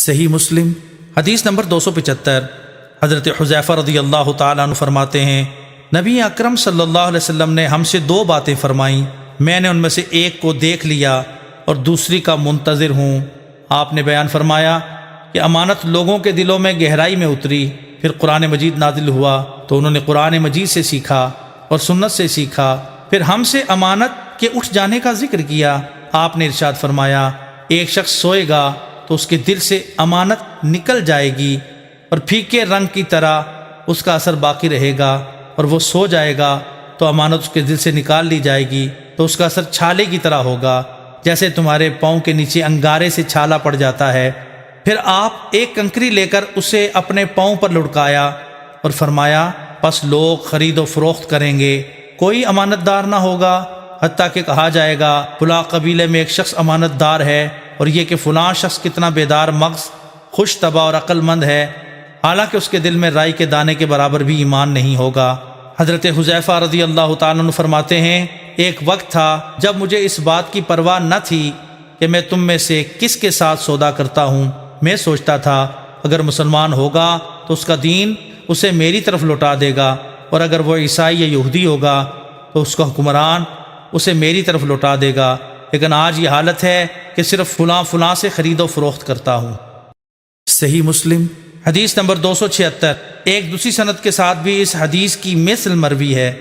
صحیح مسلم حدیث نمبر 275۔ حضرت حذیفہ رضی اللہ تعالیٰ عنہ فرماتے ہیں، نبی اکرم صلی اللہ علیہ وسلم نے ہم سے 2 باتیں فرمائیں، میں نے ان میں سے ایک کو دیکھ لیا اور دوسری کا منتظر ہوں۔ آپ نے بیان فرمایا کہ امانت لوگوں کے دلوں میں گہرائی میں اتری، پھر قرآن مجید نازل ہوا تو انہوں نے قرآن مجید سے سیکھا اور سنت سے سیکھا، پھر ہم سے امانت کے اٹھ جانے کا ذکر کیا۔ آپ نے ارشاد فرمایا، ایک شخص سوئے گا تو اس کے دل سے امانت نکل جائے گی اور پھیکے رنگ کی طرح اس کا اثر باقی رہے گا، اور وہ سو جائے گا تو امانت اس کے دل سے نکال لی جائے گی تو اس کا اثر چھالے کی طرح ہوگا، جیسے تمہارے پاؤں کے نیچے انگارے سے چھالا پڑ جاتا ہے۔ پھر آپ ایک کنکری لے کر اسے اپنے پاؤں پر لڑکایا اور فرمایا، پس لوگ خرید و فروخت کریں گے، کوئی امانت دار نہ ہوگا، حتیٰ کہ کہا جائے گا فلاں قبیلے میں ایک شخص امانت دار ہے، اور یہ کہ فلاں شخص کتنا بیدار مغز، خوش طبع اور عقل مند ہے، حالانکہ اس کے دل میں رائی کے دانے کے برابر بھی ایمان نہیں ہوگا۔ حضرت حذیفہ رضی اللہ تعالیٰ عنہ فرماتے ہیں، ایک وقت تھا جب مجھے اس بات کی پرواہ نہ تھی کہ میں تم میں سے کس کے ساتھ سودا کرتا ہوں، میں سوچتا تھا اگر مسلمان ہوگا تو اس کا دین اسے میری طرف لوٹا دے گا، اور اگر وہ عیسائی یا یہودی ہوگا تو اس کا حکمران اسے میری طرف لوٹا دے گا، لیکن آج یہ حالت ہے کہ صرف فلاں سے خرید و فروخت کرتا ہوں۔ صحیح مسلم حدیث نمبر 276۔ ایک دوسری سند کے ساتھ بھی اس حدیث کی مثل مروی ہے۔